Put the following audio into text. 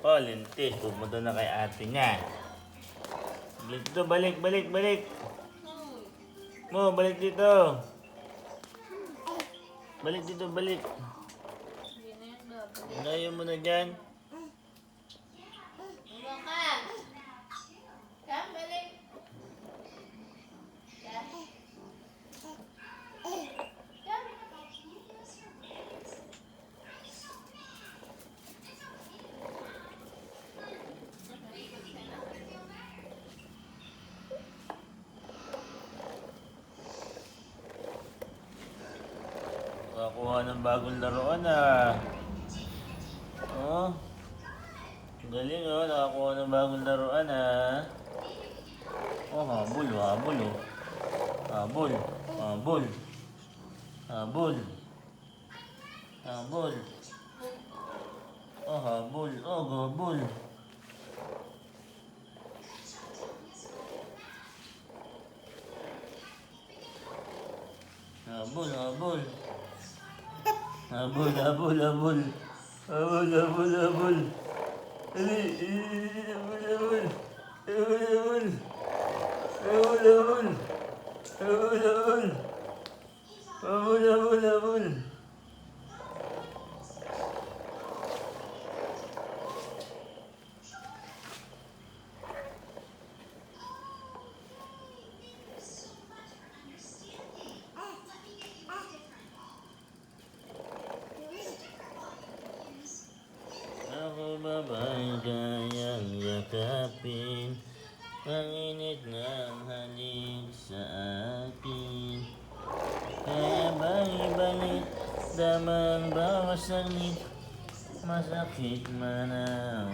Oh, lintis. Pumunta na kay ate niya. Balik dito, balik. Mo, balik dito. Balik. Hindi na yan, babalik. Layo mo na dyan. Hanggang ka. Kam, balik. Kam. Kam. Nakakuha ng bagong laruan ah. Oh. Ang galing oh, nakakuha ng bagong laruan ah. Oh, habol oh. Habol. Oh, habol. Oh, gabol. Habol. Habol. Ali, habol. Ako babae kayang yakapin, ang init ng halik sa akin. Kaya bang ibalik, damang bawat saglit, masakit man ang